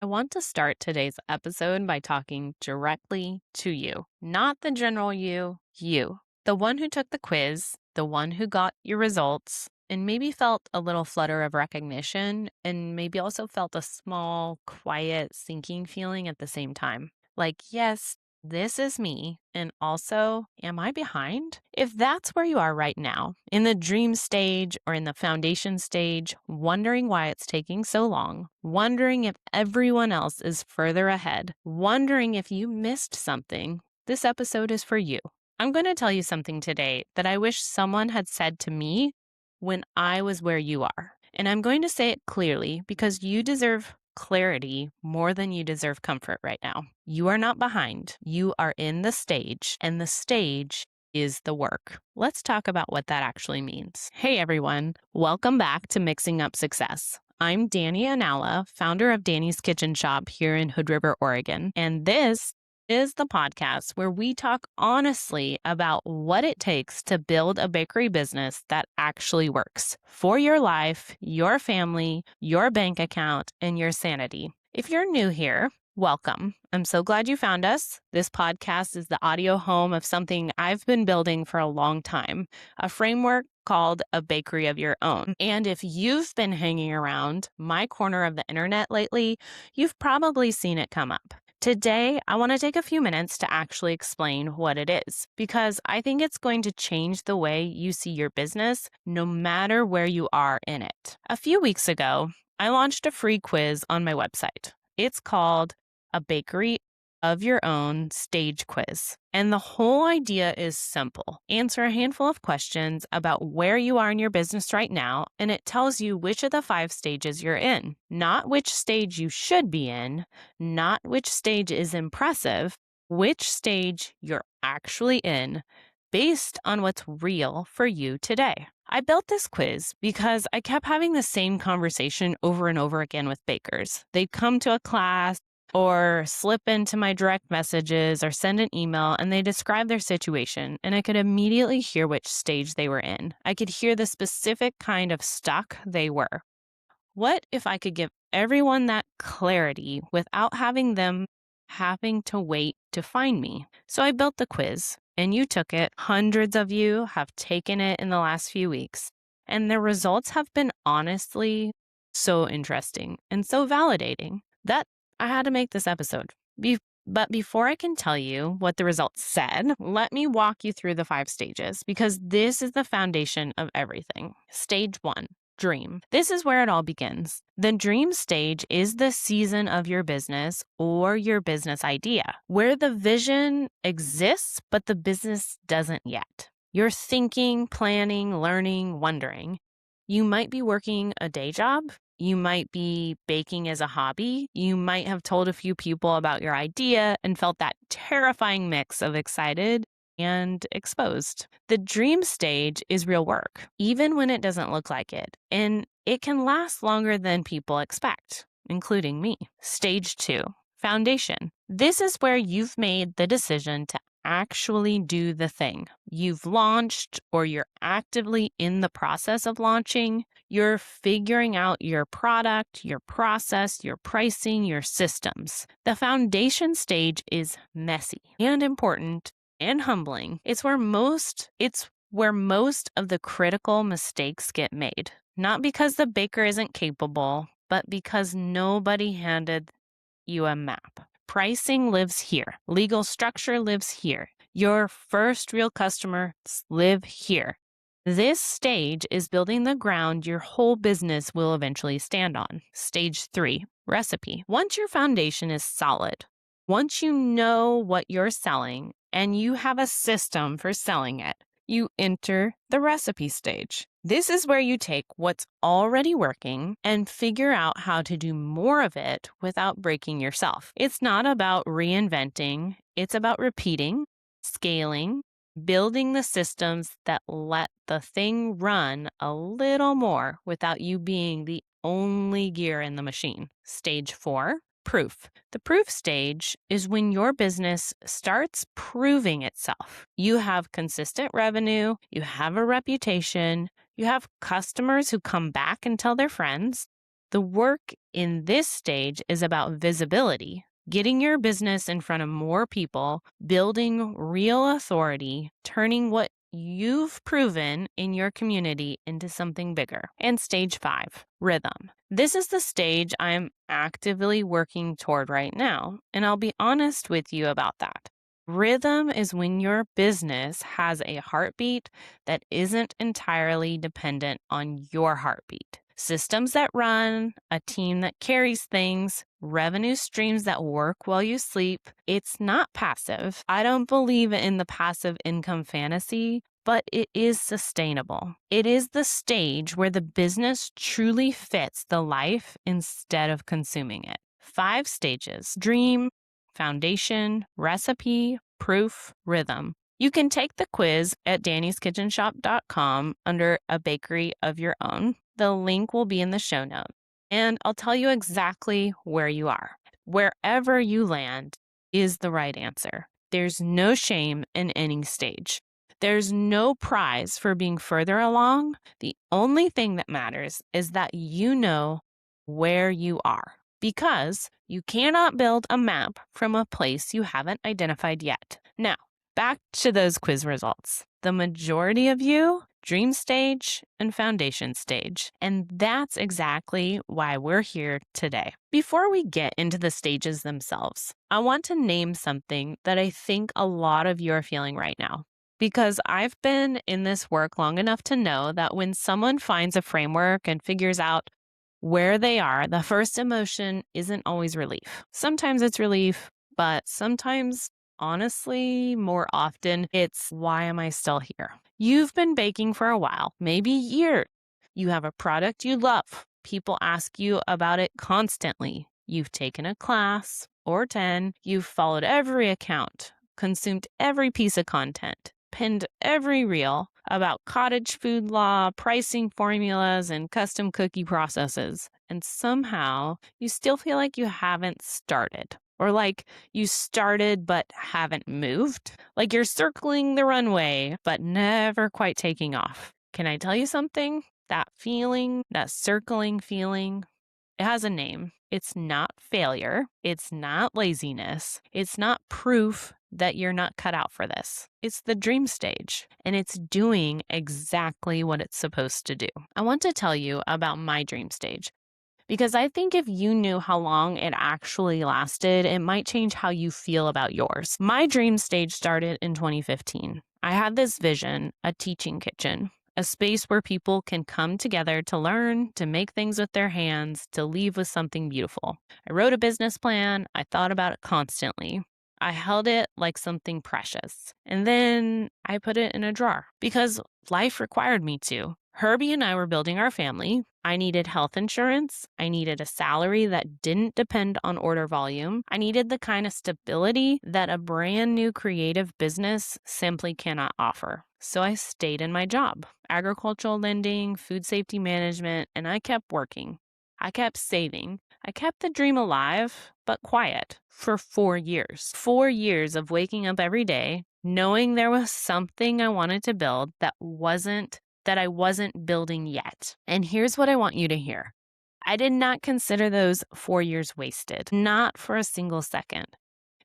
I want to start today's episode by talking directly to you, not the general you, the one who took the quiz, the one who got your results, and maybe felt a little flutter of recognition, and maybe also felt a small, quiet, sinking feeling at the same time. Like, yes, this is me. And also, am I behind? If that's where you are right now, in the dream stage or in the foundation stage, wondering why it's taking so long, wondering if everyone else is further ahead, wondering if you missed something, this episode is for you. I'm going to tell you something today that I wish someone had said to me when I was where you are. And I'm going to say it clearly because you deserve clarity more than you deserve comfort right now. You are not behind. You are in the stage, and the stage is the work. Let's talk about what that actually means. Hey everyone, welcome back to Mixing Up Success. I'm Dani Anala, founder of Dani's Kitchen Shop here in Hood River, Oregon, and this is the podcast where we talk honestly about what it takes to build a bakery business that actually works for your life, your family, your bank account, and your sanity. If you're new here, welcome. I'm so glad you found us. This podcast is the audio home of something I've been building for a long time, a framework called A Bakery of Your Own. And if you've been hanging around my corner of the internet lately, you've probably seen it come up. Today, I want to take a few minutes to actually explain what it is, because I think it's going to change the way you see your business, no matter where you are in it. A few weeks ago, I launched a free quiz on my website. It's called A Bakery of Your Own Stage Quiz. And the whole idea is simple. Answer a handful of questions about where you are in your business right now, and it tells you which of the 5 stages you're in. Not which stage you should be in, not which stage is impressive, which stage you're actually in, based on what's real for you today. I built this quiz because I kept having the same conversation over and over again with bakers. They'd come to a class or slip into my direct messages or send an email, and they describe their situation, and I could immediately hear which stage they were in. I could hear the specific kind of stuck they were. What if I could give everyone that clarity without having them having to wait to find me? So I built the quiz, and you took it. Hundreds of you have taken it in the last few weeks, and the results have been honestly so interesting and so validating that I had to make this episode. But before I can tell you what the results said, let me walk you through the 5 stages, because this is the foundation of everything. Stage 1. Dream. This is where it all begins. The dream stage is the season of your business or your business idea, where the vision exists, but the business doesn't yet. You're thinking, planning, learning, wondering. You might be working a day job. You might be baking as a hobby. You might have told a few people about your idea and felt that terrifying mix of excited and exposed. The dream stage is real work, even when it doesn't look like it. And it can last longer than people expect, including me. Stage 2, foundation. This is where you've made the decision to actually do the thing. You've launched, or you're actively in the process of launching. You're figuring out your product, your process, your pricing, your systems. The foundation stage is messy and important and humbling. It's where most of the critical mistakes get made. Not because the baker isn't capable, but because nobody handed you a map. Pricing lives here. Legal structure lives here. Your first real customers live here. This stage is building the ground your whole business will eventually stand on. Stage 3, recipe. Once your foundation is solid, once you know what you're selling and you have a system for selling it, you enter the recipe stage. This is where you take what's already working and figure out how to do more of it without breaking yourself. It's not about reinventing, it's about repeating, scaling, building the systems that let the thing run a little more without you being the only gear in the machine. Stage 4, proof. The proof stage is when your business starts proving itself. You have consistent revenue, you have a reputation, you have customers who come back and tell their friends. The work in this stage is about visibility, getting your business in front of more people, building real authority, turning what you've proven in your community into something bigger. And stage 5, rhythm. This is the stage I'm actively working toward right now, and I'll be honest with you about that. Rhythm is when your business has a heartbeat that isn't entirely dependent on your heartbeat. Systems that run, a team that carries things, revenue streams that work while you sleep. It's not passive. I don't believe in the passive income fantasy, but it is sustainable. It is the stage where the business truly fits the life instead of consuming it. 5 stages: dream, foundation, recipe, proof, rhythm. You can take the quiz at dannyskitchenshop.com under a bakery of your own. The link will be in the show notes, and I'll tell you exactly where you are. Wherever you land is the right answer. There's no shame in any stage. There's no prize for being further along. The only thing that matters is that you know where you are, because you cannot build a map from a place you haven't identified yet. Now, back to those quiz results. The majority of you, dream stage and foundation stage. And that's exactly why we're here today. Before we get into the stages themselves, I want to name something that I think a lot of you are feeling right now. Because I've been in this work long enough to know that when someone finds a framework and figures out where they are, the first emotion isn't always relief. Sometimes it's relief, but sometimes, honestly, more often, it's why am I still here? You've been baking for a while, maybe years. You have a product you love. People ask you about it constantly. You've taken a class or 10. You've followed every account, consumed every piece of content, pinned every reel about cottage food law, pricing formulas, and custom cookie processes. And somehow you still feel like you haven't started, or like you started but haven't moved, like you're circling the runway but never quite taking off. Can I tell you something? That feeling, that circling feeling, it has a name. It's not failure. It's not laziness. It's not proof that you're not cut out for this. It's the dream stage, and it's doing exactly what it's supposed to do. I want to tell you about my dream stage, because I think if you knew how long it actually lasted, it might change how you feel about yours. My dream stage started in 2015. I had this vision, a teaching kitchen, a space where people can come together to learn, to make things with their hands, to leave with something beautiful. I wrote a business plan. I thought about it constantly. I held it like something precious. And then I put it in a drawer because life required me to. Herbie and I were building our family. I needed health insurance. I needed a salary that didn't depend on order volume. I needed the kind of stability that a brand new creative business simply cannot offer. So I stayed in my job, agricultural lending, food safety management, and I kept working. I kept saving. I kept the dream alive, but quiet, for 4 years. 4 years of waking up every day, knowing there was something I wanted to build that I wasn't building yet. And here's what I want you to hear. I did not consider those 4 years wasted, not for a single second.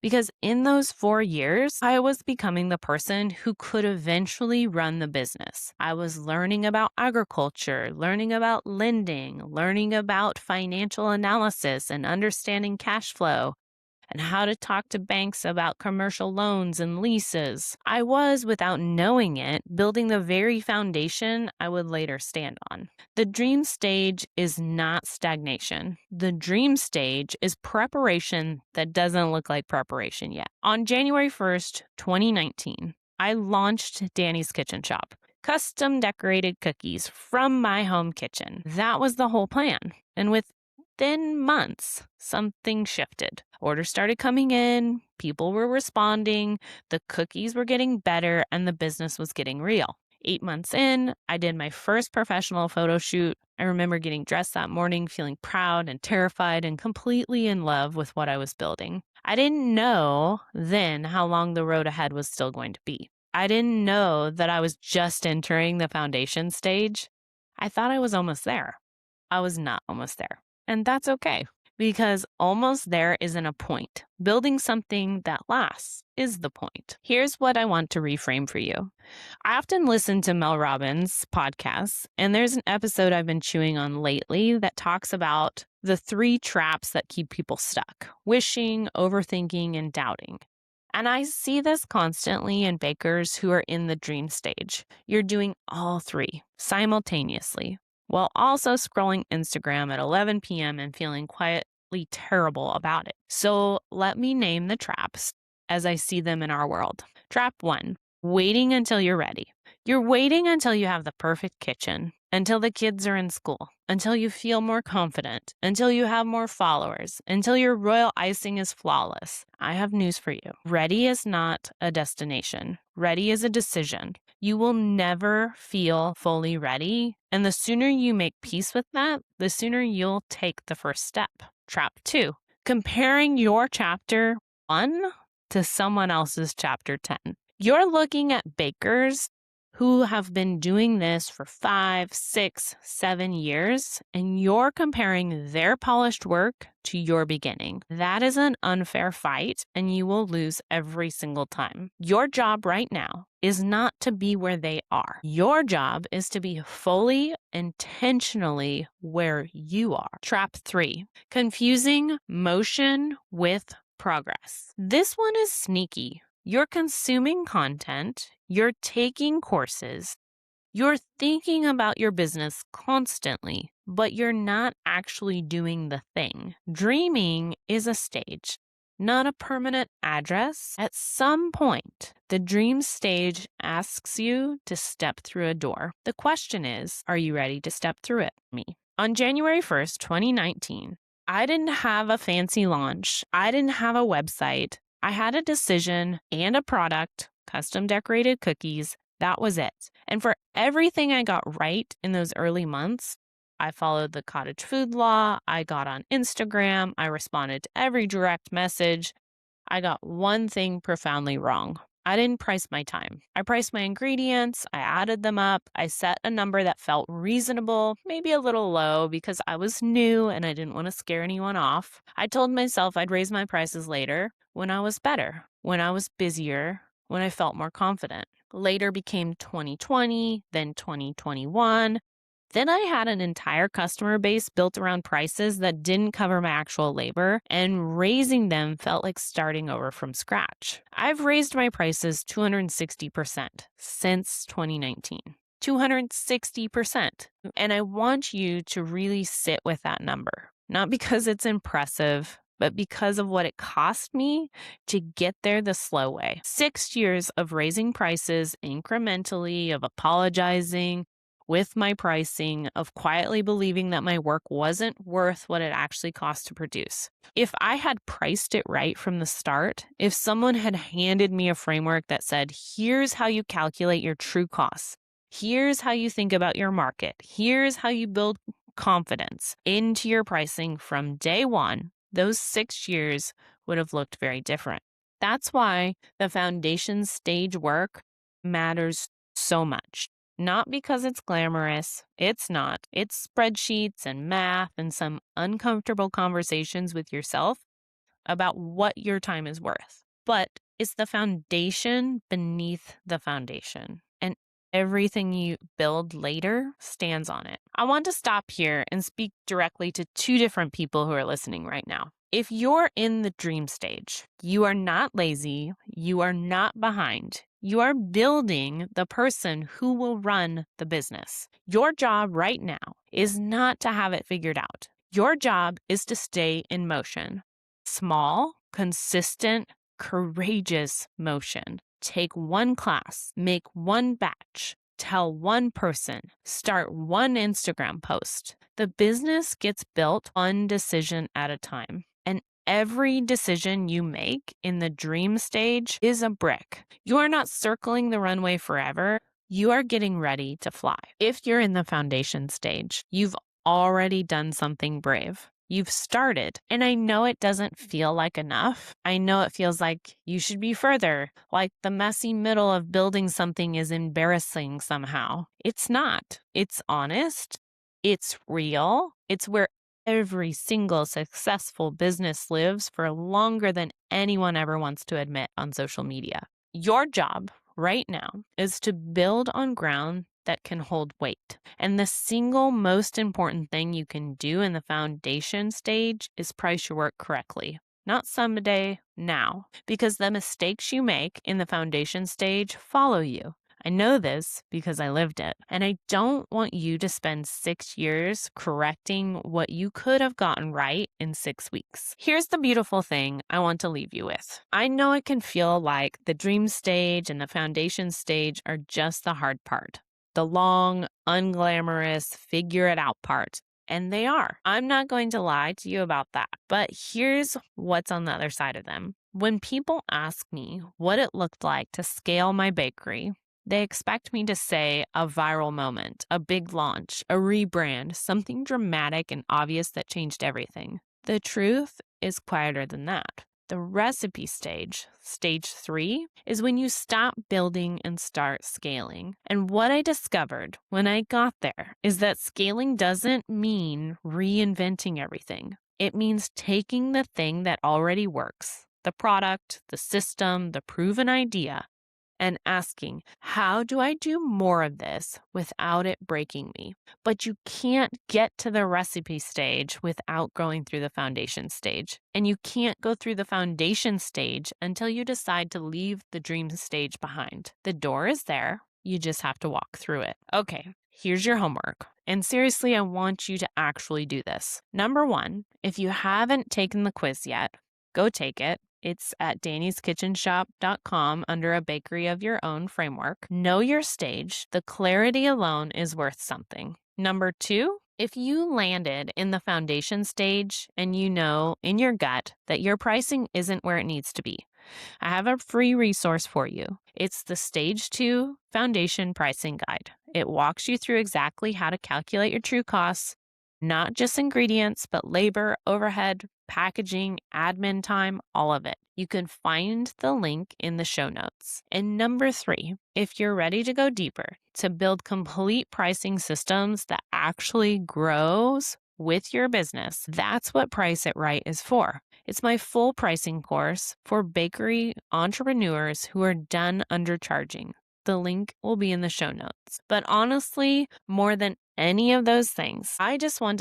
Because in those 4 years, I was becoming the person who could eventually run the business. I was learning about agriculture, learning about lending, learning about financial analysis and understanding cash flow, and how to talk to banks about commercial loans and leases. I was, without knowing it, building the very foundation I would later stand on. The dream stage is not stagnation. The dream stage is preparation that doesn't look like preparation yet. On January 1st, 2019, I launched Dani's Kitchen Shop. Custom decorated cookies from my home kitchen. That was the whole plan. And within months, something shifted. Orders started coming in, people were responding, the cookies were getting better, and the business was getting real. 8 months in, I did my first professional photo shoot. I remember getting dressed that morning, feeling proud and terrified and completely in love with what I was building. I didn't know then how long the road ahead was still going to be. I didn't know that I was just entering the foundation stage. I thought I was almost there. I was not almost there. And that's okay, because almost there isn't a point. Building something that lasts is the point. Here's what I want to reframe for you. I often listen to Mel Robbins' podcasts, and there's an episode I've been chewing on lately that talks about the 3 traps that keep people stuck: wishing, overthinking, and doubting. And I see this constantly in bakers who are in the dream stage. You're doing all 3 simultaneously while also scrolling Instagram at 11 p.m. and feeling quietly terrible about it. So let me name the traps as I see them in our world. Trap 1, waiting until you're ready. You're waiting until you have the perfect kitchen, until the kids are in school, until you feel more confident, until you have more followers, until your royal icing is flawless. I have news for you. Ready is not a destination. Ready is a decision. You will never feel fully ready, and the sooner you make peace with that, the sooner you'll take the first step. Trap 2, comparing your chapter 1 to someone else's chapter 10. You're looking at bakers who have been doing this for 5, 6, 7 years, and you're comparing their polished work to your beginning. That is an unfair fight, and you will lose every single time. Your job right now is not to be where they are. Your job is to be fully, intentionally where you are. Trap 3, confusing motion with progress. This one is sneaky. You're consuming content, you're taking courses, you're thinking about your business constantly, but you're not actually doing the thing. Dreaming is a stage, not a permanent address. At some point, the dream stage asks you to step through a door. The question is, are you ready to step through it? Me. On January 1st, 2019, I didn't have a fancy launch. I didn't have a website. I had a decision and a product, custom decorated cookies. That was it. And for everything I got right in those early months, I followed the cottage food law. I got on Instagram. I responded to every direct message. I got one thing profoundly wrong. I didn't price my time. I priced my ingredients. I added them up. I set a number that felt reasonable, maybe a little low because I was new and I didn't want to scare anyone off. I told myself I'd raise my prices later when I was better, when I was busier, when I felt more confident. Later became 2020, then 2021. Then I had an entire customer base built around prices that didn't cover my actual labor, and raising them felt like starting over from scratch. I've raised my prices 260% since 2019. 260%. And I want you to really sit with that number, not because it's impressive, but because of what it cost me to get there the slow way. 6 years of raising prices incrementally, of apologizing with my pricing, of quietly believing that my work wasn't worth what it actually cost to produce. If I had priced it right from the start, if someone had handed me a framework that said, here's how you calculate your true costs, here's how you think about your market, here's how you build confidence into your pricing from day one, those 6 years would have looked very different. That's why the foundation stage work matters so much. Not because it's glamorous. It's not. It's spreadsheets and math and some uncomfortable conversations with yourself about what your time is worth. But it's the foundation beneath the foundation. And everything you build later stands on it. I want to stop here and speak directly to 2 different people who are listening right now. If you're in the dream stage, you are not lazy, you are not behind. You are building the person who will run the business. Your job right now is not to have it figured out. Your job is to stay in motion. Small, consistent, courageous motion. Take one class, make one batch, tell one person, start one Instagram post. The business gets built one decision at a time. And every decision you make in the dream stage is a brick. You are not circling the runway forever. You are getting ready to fly. If you're in the foundation stage, you've already done something brave. You've started. And I know it doesn't feel like enough. I know it feels like you should be further, like the messy middle of building something is embarrassing somehow. It's not. It's honest. It's real. It's where every single successful business lives for longer than anyone ever wants to admit on social media. Your job right now is to build on ground that can hold weight. And the single most important thing you can do in the foundation stage is price your work correctly. Not someday, now. Because the mistakes you make in the foundation stage follow you. I know this because I lived it. And I don't want you to spend 6 years correcting what you could have gotten right in 6 weeks. Here's the beautiful thing I want to leave you with. I know it can feel like the dream stage and the foundation stage are just the hard part. The long, unglamorous, figure it out part. And they are. I'm not going to lie to you about that. But here's what's on the other side of them. When people ask me what it looked like to scale my bakery, they expect me to say a viral moment, a big launch, a rebrand, something dramatic and obvious that changed everything. The truth is quieter than that. The recipe stage, stage 3, is when you stop building and start scaling. And what I discovered when I got there is that scaling doesn't mean reinventing everything. It means taking the thing that already works, the product, the system, the proven idea, and asking, how do I do more of this without it breaking me? But you can't get to the recipe stage without going through the foundation stage. And you can't go through the foundation stage until you decide to leave the dream stage behind. The door is there. You just have to walk through it. Okay, here's your homework. And seriously, I want you to actually do this. Number 1, if you haven't taken the quiz yet, go take it. It's at daniskitchenshop.com under a bakery of your own framework. Know your stage. The clarity alone is worth something. Number 2, if you landed in the foundation stage and you know in your gut that your pricing isn't where it needs to be, I have a free resource for you. It's the Stage 2 Foundation Pricing Guide. It walks you through exactly how to calculate your true costs, not just ingredients, but labor, overhead, packaging, admin time, all of it. You can find the link in the show notes. And number 3, if you're ready to go deeper, to build complete pricing systems that actually grows with your business, that's what Price It Right is for. It's my full pricing course for bakery entrepreneurs who are done undercharging. The link will be in the show notes. But honestly, more than any of those things, I just want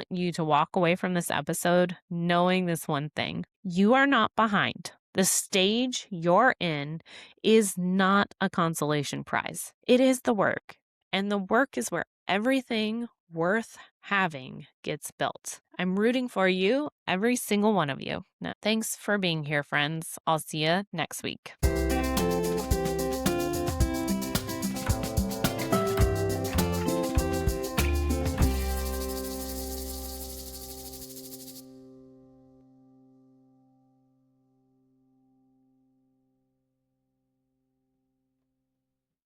you to walk away from this episode knowing this one thing. You are not behind. The stage you're in is not a consolation prize. It is the work. And the work is where everything worth having gets built. I'm rooting for you, every single one of you. Now, thanks for being here, friends. I'll see you next week.